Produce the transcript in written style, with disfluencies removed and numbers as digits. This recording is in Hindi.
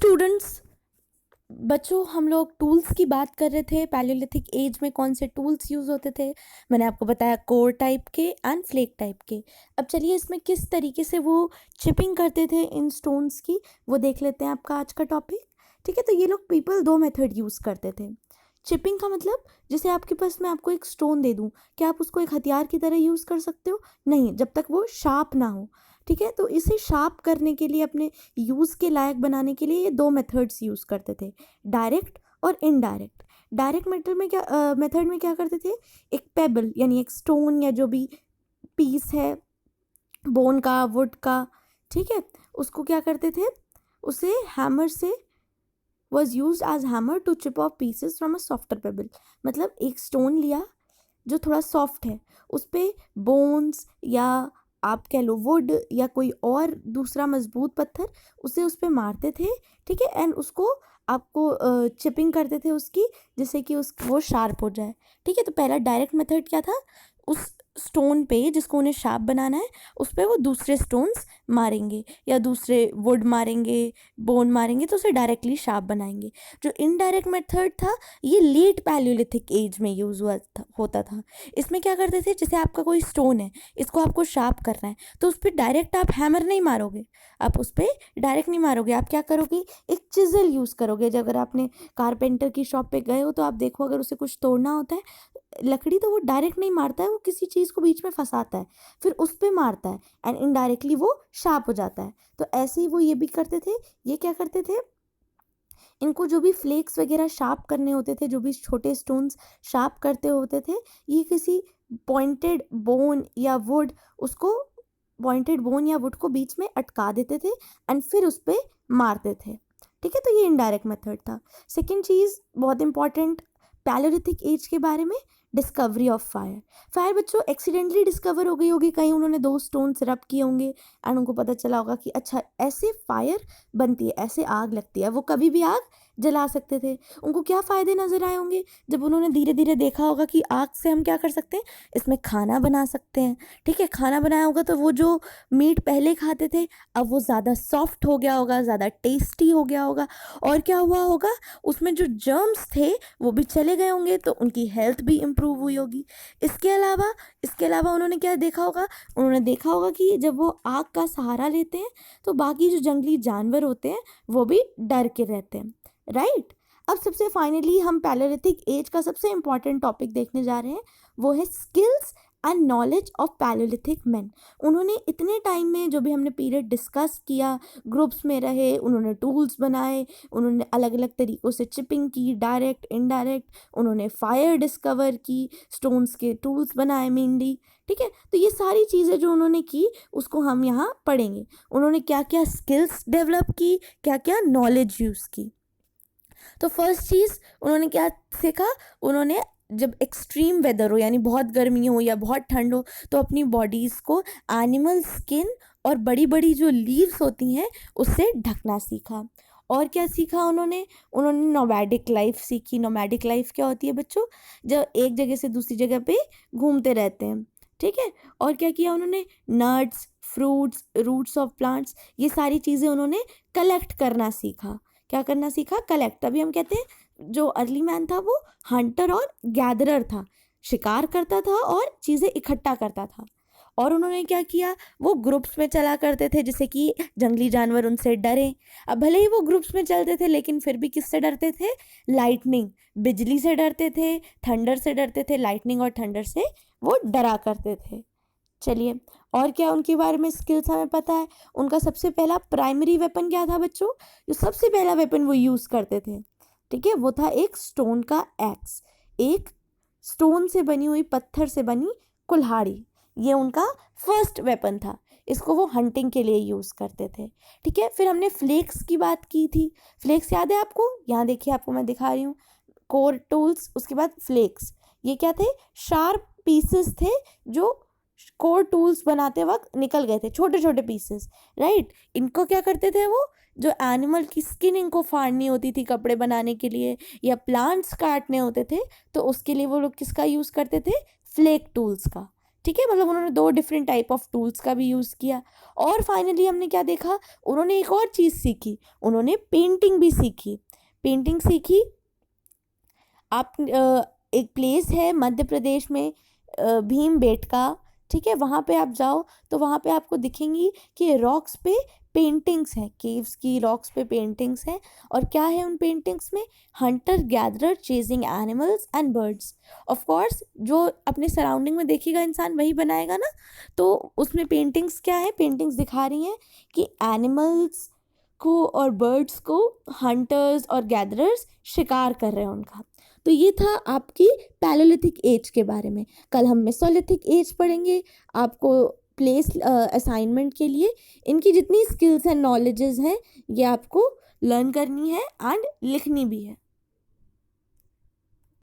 स्टूडेंट्स, बच्चों, हम लोग टूल्स की बात कर रहे थे। पैलियोलिथिक एज में कौन से टूल्स यूज़ होते थे। मैंने आपको बताया कोर टाइप के एंड फ्लेक टाइप के। अब चलिए इसमें किस तरीके से वो चिपिंग करते थे इन स्टोन्स की, वो देख लेते हैं आपका आज का टॉपिक। ठीक है, तो ये लोग पीपल दो मेथड यूज़ करते थे। चिपिंग का मतलब, जैसे आपके पास मैं आपको एक स्टोन दे दूं, क्या आप उसको एक हथियार की तरह यूज़ कर सकते हो? नहीं, जब तक वो शार्प ना हो। ठीक है, तो इसे शार्प करने के लिए, अपने यूज़ के लायक बनाने के लिए ये दो मेथड्स यूज़ करते थे, डायरेक्ट और इनडायरेक्ट। डायरेक्ट मेथड में क्या करते थे, एक पेबल यानी एक स्टोन या जो भी पीस है, बोन का, वुड का, ठीक है, उसको क्या करते थे, उसे हैमर से was used as hammer to chip off pieces from a softer pebble। मतलब एक स्टोन लिया जो थोड़ा सॉफ्ट है, उस पर बोन्स या आप कह लो वुड या कोई और दूसरा मजबूत पत्थर, उसे उस पर मारते थे। ठीक है, एंड उसको आपको चिपिंग करते थे उसकी, जिससे कि वो शार्प हो जाए। ठीक है, तो पहला डायरेक्ट मेथड क्या था, उस स्टोन पे जिसको उन्हें शार्प बनाना है, उस पर वो दूसरे स्टोन्स मारेंगे या दूसरे वुड मारेंगे, बोन मारेंगे, तो उसे डायरेक्टली शार्प बनाएंगे। जो इनडायरेक्ट मेथड था, ये लेट पैलियोलिथिक एज में यूज़ होता था। इसमें क्या करते थे, जैसे आपका कोई स्टोन है, इसको आपको शार्प करना है, तो उस पर डायरेक्ट आप हैमर नहीं मारोगे, आप उस पर डायरेक्ट नहीं मारोगे। आप क्या करोगे, एक चिजल यूज़ करोगे। जब अगर आपने कारपेंटर की शॉप पे गए हो तो आप देखो, अगर उसे कुछ तोड़ना होता है लकड़ी, तो वो डायरेक्ट नहीं मारता है, वो किसी चीज़ को बीच में फंसाता है, फिर उस पर मारता है, एंड इनडायरेक्टली वो शार्प हो जाता है। तो ऐसे ही वो ये भी करते थे। ये क्या करते थे, इनको जो भी फ्लेक्स वगैरह शार्प करने होते थे, जो भी छोटे स्टोन्स शार्प करते होते थे, ये किसी पॉइंटेड बोन या वुड उसको पॉइंटेड बोन या वुड को बीच में अटका देते थे एंड फिर उस पर मारते थे। ठीक है, तो ये इनडायरेक्ट मेथड था। सेकेंड चीज़ बहुत इंपॉर्टेंट पैलियोलिथिक एज के बारे में, डिस्कवरी ऑफ फायर। फायर बच्चों एक्सीडेंटली डिस्कवर हो गई होगी, कहीं उन्होंने दो स्टोन्स रब किए होंगे एंड उनको पता चला होगा कि अच्छा ऐसे फायर बनती है, ऐसे आग लगती है। वो कभी भी आग जला सकते थे। उनको क्या फ़ायदे नज़र आए होंगे, जब उन्होंने धीरे धीरे देखा होगा कि आग से हम क्या कर सकते हैं, इसमें खाना बना सकते हैं। ठीक है, खाना बनाया होगा तो वो जो मीट पहले खाते थे, अब वो ज़्यादा सॉफ्ट हो गया होगा, ज़्यादा टेस्टी हो गया होगा। और क्या हुआ होगा, उसमें जो जर्म्स थे वो भी चले गए होंगे, तो उनकी हेल्थ भी इम्प्रूव हुई होगी। इसके अलावा उन्होंने क्या देखा होगा, उन्होंने देखा होगा कि जब वो आग का सहारा लेते हैं तो बाकी जो जंगली जानवर होते हैं वो भी डर के रहते हैं, राइट। अब सबसे फाइनली हम पैलियोलिथिक एज का सबसे इंपॉर्टेंट टॉपिक देखने जा रहे हैं, वो है skills and knowledge of Palaeolithic man. उन्होंने इतने टाइम में जो भी हमने पीरियड डिस्कस किया, ग्रुप्स में रहे, उन्होंने टूल्स बनाए, उन्होंने अलग अलग तरीक़ों से चिपिंग की, डायरेक्ट, इनडायरेक्ट, उन्होंने फायर डिस्कवर की, स्टोन्स के टूल्स बनाए मेनली। ठीक है, तो ये सारी चीज़ें जो उन्होंने की उसको हम यहाँ पढ़ेंगे। उन्होंने क्या क्या स्किल्स डेवलप की, क्या क्या नॉलेज यूज़ की। तो फर्स्ट चीज़ उन्होंने क्या सीखा, उन्होंने जब एक्सट्रीम वेदर हो, यानी बहुत गर्मी हो या बहुत ठंड हो, तो अपनी बॉडीज़ को एनिमल स्किन और बड़ी बड़ी जो लीव्स होती हैं उससे ढकना सीखा। और क्या सीखा उन्होंने नोमैडिक लाइफ सीखी। नोमैडिक लाइफ क्या होती है बच्चों, जब एक जगह से दूसरी जगह पे घूमते रहते हैं। ठीक है, और क्या किया उन्होंने, nuts, fruits, roots of plants, ये सारी चीज़ें उन्होंने कलेक्ट करना सीखा। क्या करना सीखा, कलेक्ट। तभी हम कहते हैं जो अर्ली मैन था वो हंटर और गैदरर था, शिकार करता था और चीज़ें इकट्ठा करता था। और उन्होंने क्या किया, वो ग्रुप्स में चला करते थे, जिससे कि जंगली जानवर उनसे डरे। अब भले ही वो ग्रुप्स में चलते थे, लेकिन फिर भी किससे डरते थे, लाइटनिंग, बिजली से डरते थे, थंडर से डरते थे। लाइटनिंग और थंडर से वो डरा करते थे। चलिए, और क्या उनके बारे में स्किल्स हमें पता है। उनका सबसे पहला प्राइमरी वेपन क्या था बच्चों, जो सबसे पहला वेपन वो यूज़ करते थे, ठीक है, वो था एक स्टोन का एक्स, एक स्टोन से बनी हुई, पत्थर से बनी कुल्हाड़ी। ये उनका फर्स्ट वेपन था, इसको वो हंटिंग के लिए यूज़ करते थे। ठीक है, फिर हमने फ्लेक्स की बात की थी। फ्लेक्स याद है आपको, यहाँ देखिए आपको मैं दिखा रही हूँ, कोर टूल्स, उसके बाद फ्लेक्स। ये क्या थे, शार्प पीसेस थे जो कोर टूल्स बनाते वक्त निकल गए थे, छोटे छोटे पीसेस, राइट। इनको क्या करते थे, वो जो एनिमल की स्किन इनको फाड़नी होती थी कपड़े बनाने के लिए, या प्लांट्स काटने होते थे, तो उसके लिए वो लोग किसका यूज़ करते थे, फ्लेक टूल्स का। ठीक है, मतलब उन्होंने 2 डिफरेंट टाइप ऑफ टूल्स का भी यूज़ किया। और फाइनली हमने क्या देखा, उन्होंने एक और चीज़ सीखी, उन्होंने पेंटिंग भी सीखी। पेंटिंग सीखी, आप एक प्लेस है मध्य प्रदेश में, भीमबेटका, ठीक है, वहाँ पे आप जाओ तो वहाँ पे आपको दिखेंगी कि रॉक्स पे पेंटिंग्स हैं, केव्स की रॉक्स पे पेंटिंग्स हैं। और क्या है उन पेंटिंग्स में, Hunter gatherer chasing animals and birds. Of course जो अपने सराउंडिंग में देखेगा इंसान वही बनाएगा ना, तो उसमें पेंटिंग्स क्या है, पेंटिंग्स दिखा रही हैं कि एनिमल्स को और बर्ड्स को हंटर्स और गैदरर्स शिकार कर रहे हैं उनका। तो ये था आपकी पैलियोलिथिक एज के बारे में। कल हम मेसोलिथिक एज पढ़ेंगे। आपको प्लेस असाइनमेंट के लिए इनकी जितनी स्किल्स एंड नॉलेजेस हैं ये आपको लर्न करनी है एंड लिखनी भी है।